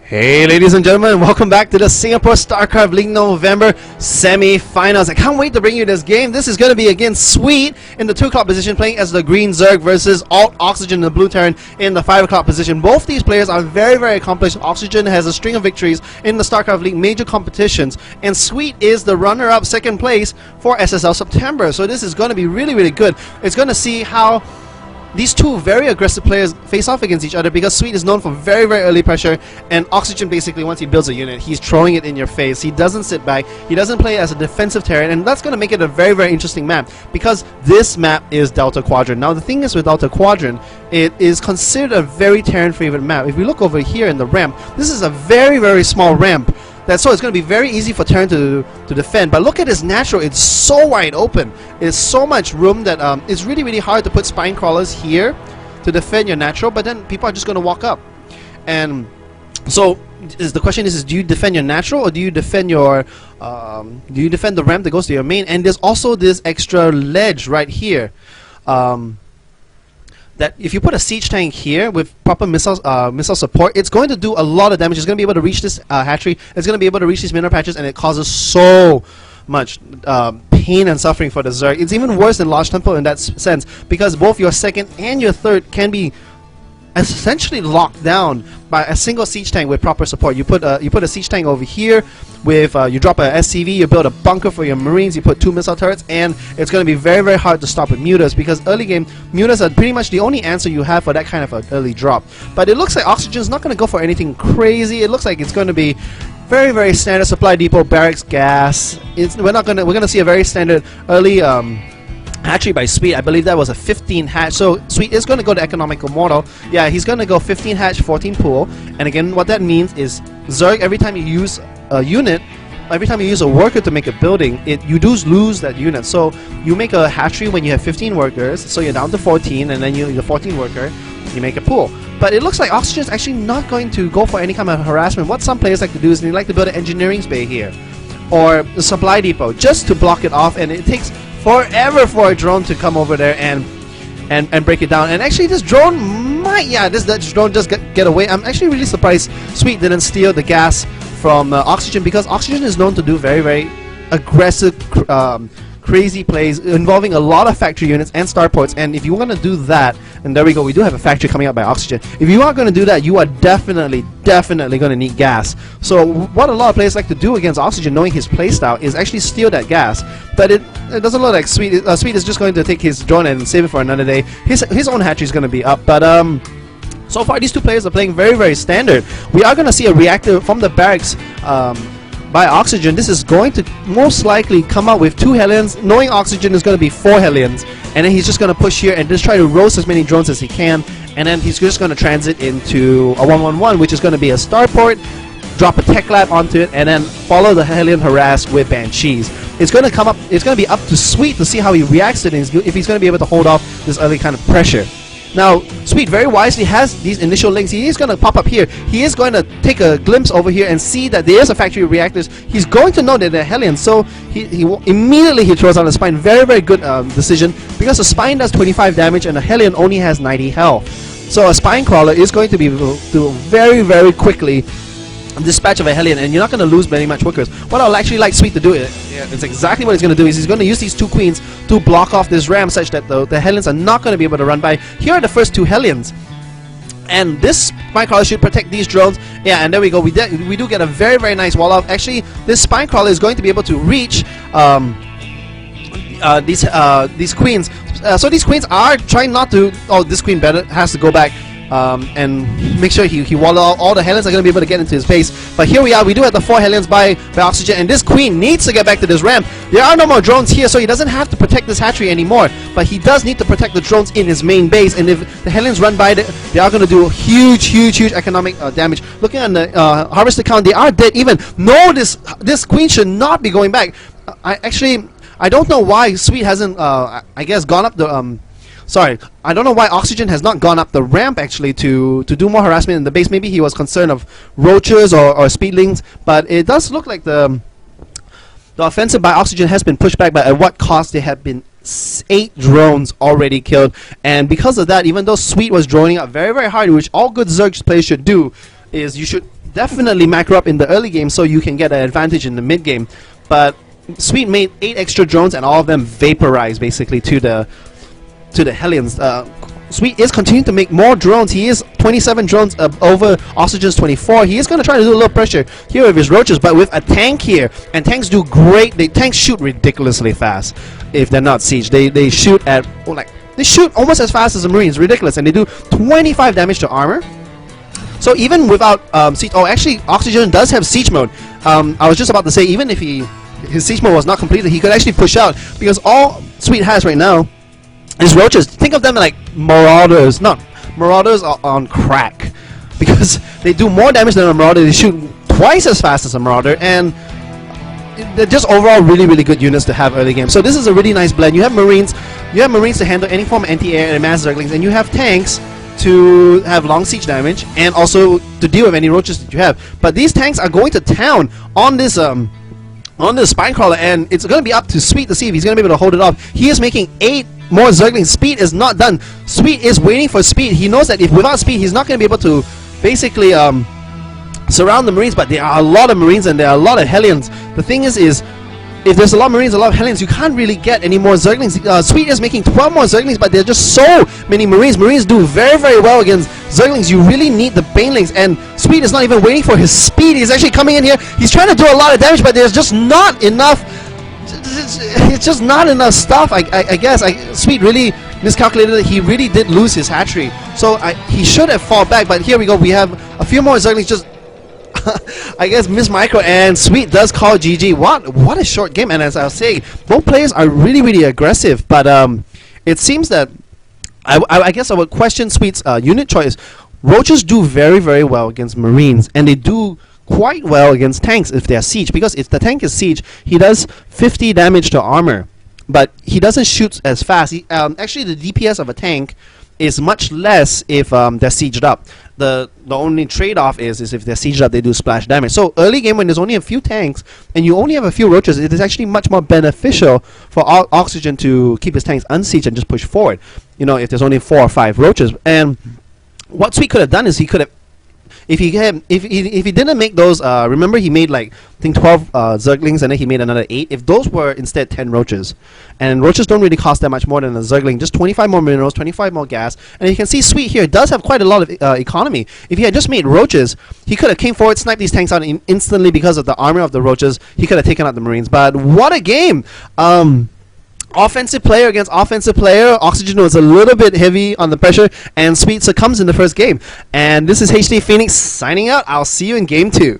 Hey ladies and gentlemen, welcome back to the Singapore StarCraft League November semi-finals. I can't wait to bring you this game. This is going to be against SwEEt in the 2 o'clock position, playing as the green Zerg versus aLtOxygeN, the blue Terran, in the 5 o'clock position. Both these players are very accomplished. Oxygen has a string of victories in the StarCraft League major competitions, and SwEEt is the runner-up, second place for SSL September. So this is going to be really good. It's going to see how these two very aggressive players face off against each other, because SwEEt is known for very early pressure, and Oxygen basically, once he builds a unit, he's throwing it in your face. He doesn't sit back, he doesn't play as a defensive Terran, and that's going to make it a very interesting map, because this map is Delta Quadrant. Now the thing is with Delta Quadrant, it is considered a very Terran favorite map. If we look over here in the ramp, this is a very small ramp. So it's going to be very easy for Terran to defend. But look at this natural, it's so wide open. It's so much room that it's really hard to put spine crawlers here to defend your natural, but then people are just going to walk up. And so the question is do you defend your natural, or do you defend your the ramp that goes to your main? And there's also this extra ledge right here. That if you put a siege tank here with proper missile support, it's going to do a lot of damage. It's going to be able to reach this hatchery. It's going to be able to reach these mineral patches, and it causes so much pain and suffering for the Zerg. It's even worse than Large Temple in that sense, because both your second and your third can be essentially locked down by a single siege tank with proper support. You put a siege tank over here with you drop a SCV, you build a bunker for your Marines, you put 2 missile turrets, and it's going to be very hard to stop with mutas, because early game mutas are pretty much the only answer you have for that kind of an early drop. But it looks like Oxygen's not going to go for anything crazy. It looks like it's going to be very standard supply depot, barracks, gas. We're going to see a very standard early hatchery by SwEEt. I believe that was a 15 hatch. So SwEEt is going to go to economical model. Yeah, he's going to go 15 hatch, 14 pool. And again, what that means is Zerg, every time you use a unit, every time you use a worker to make a building, you do lose that unit. So you make a hatchery when you have 15 workers, so you're down to 14, and then the 14 worker, you make a pool. But it looks like Oxygen is actually not going to go for any kind of harassment. What some players like to do is they like to build an engineering bay here, or a supply depot, just to block it off, and it takes forever for a drone to come over there and break it down. And actually this drone might, this drone just get away. I'm actually really surprised SwEEt didn't steal the gas from Oxygen, because Oxygen is known to do very aggressive crazy plays involving a lot of factory units and starports. And if you want to do that, and there we go, we do have a factory coming up by Oxygen. If you are going to do that, you are definitely going to need gas. So what a lot of players like to do against Oxygen, knowing his playstyle, is actually steal that gas. But it doesn't look like SwEEt. SwEEt is just going to take his drone and save it for another day. His own hatchery is going to be up. But so far these two players are playing very standard. We are going to see a reactor from the barracks by Oxygen. This is going to most likely come out with 2 Hellions, knowing Oxygen is going to be 4 Hellions, and then he's just going to push here and just try to roast as many drones as he can, and then he's just going to transit into a 1-1-1, which is going to be a starport, drop a tech lab onto it, and then follow the Hellion harass with Banshees. It's going to be up to SwEEt to see how he reacts to things, if he's going to be able to hold off this early kind of pressure. Now, SwEEt very wisely has these initial links. He is going to pop up here. He is going to take a glimpse over here and see that there is a factory of reactors. He's going to know that they're Hellions, so he immediately throws on the spine. Very good decision, because the spine does 25 damage and the Hellion only has 90 health. So a spine crawler is going to be able to very quickly dispatch of a Hellion, and you're not going to lose very much workers. What I'll actually like SwEEt to do, it's exactly what he's going to do, is he's going to use these 2 queens to block off this ram, such that the Hellions are not going to be able to run by. Here are the first 2 Hellions, and this spine crawler should protect these drones. Yeah, and there we go. We do get a very nice wall off. Actually, this spine crawler is going to be able to reach these queens. So these queens are trying not to. Oh, this queen has to go back. And make sure he wall out. All the Hellions are going to be able to get into his base. But here we are, we do have the 4 Hellions by Oxygen, and this queen needs to get back to this ramp. There are no more drones here, so he doesn't have to protect this hatchery anymore, but he does need to protect the drones in his main base. And if the Hellions run by, they are going to do huge economic damage. Looking at the harvester count, they are dead even. No, this queen should not be going back. I don't know why SwEEt hasn't I guess gone up the sorry, I don't know why Oxygen has not gone up the ramp actually to do more harassment in the base. Maybe he was concerned of roaches or speedlings, but it does look like the offensive by Oxygen has been pushed back, but at what cost? There have been 8 drones already killed, and because of that, even though SwEEt was droning up very hard, which all good Zerg players should do, is you should definitely macro up in the early game so you can get an advantage in the mid game. But SwEEt made 8 extra drones and all of them vaporized basically to the Hellions. SwEEt is continuing to make more drones. He is 27 drones over aLtOxygeN's 24. He is going to try to do a little pressure here with his roaches, but with a tank here, and tanks do great. Tanks shoot ridiculously fast if they're not siege. They shoot at they shoot almost as fast as the Marines, ridiculous, and they do 25 damage to armor. So even without siege, oh actually aLtOxygeN does have siege mode. I was just about to say, even if his siege mode was not completed, he could actually push out, because all SwEEt has right now is roaches. Think of them like marauders. Not marauders are on crack, because they do more damage than a marauder. They shoot twice as fast as a marauder, and they're just overall really good units to have early game. So this is a really nice blend. You have Marines to handle any form of anti-air and mass zerglings, and you have tanks to have long siege damage and also to deal with any roaches that you have. But these tanks are going to town on this spine crawler, and it's going to be up to SwEEt to see if he's going to be able to hold it off. He is making 8 more zerglings. SwEEt is not done. SwEEt is waiting for speed. He knows that if without speed, he's not going to be able to basically surround the Marines. But there are a lot of Marines and there are a lot of Hellions. The thing is if there's a lot of Marines, a lot of Hellions, you can't really get any more zerglings. SwEEt is making 12 more zerglings, but there are just so many Marines. Marines do very well against zerglings. You really need the banelings, and SwEEt is not even waiting for his speed. He's actually coming in here. He's trying to do a lot of damage, but there's just not enough. It's just not enough stuff. I guess SwEEt really miscalculated it. He really did lose his hatchery, so he should have fought back. But here we go. We have a few more zerglings. Just I guess miss micro, and SwEEt does call GG. What a short game. And as I was saying, both players are really aggressive. But it seems that I guess I would question SwEEt's unit choice. Roaches do very well against Marines, and they do quite well against tanks if they're siege, because if the tank is siege, he does 50 damage to armor, but he doesn't shoot as fast. Actually, the DPS of a tank is much less if they're sieged up. The only trade-off is if they're sieged up, they do splash damage. So early game, when there's only a few tanks and you only have a few roaches, it is actually much more beneficial for aLtOxygeN to keep his tanks unsieged and just push forward. You know, if there's only 4 or 5 roaches. And what SwEEt could have done is he could have, if he didn't make those, remember he made like I think 12 zerglings, and then he made another 8. If those were instead 10 roaches, and roaches don't really cost that much more than a zergling, just 25 more minerals, 25 more gas, and you can see SwEEt here does have quite a lot of economy. If he had just made roaches, he could have came forward, sniped these tanks out instantly because of the armor of the roaches. He could have taken out the Marines. But what a game! Offensive player against offensive player. aLtOxygeN was a little bit heavy on the pressure, and SwEEt succumbs in the first game. And this is HD Phoenix signing out. I'll see you in game 2.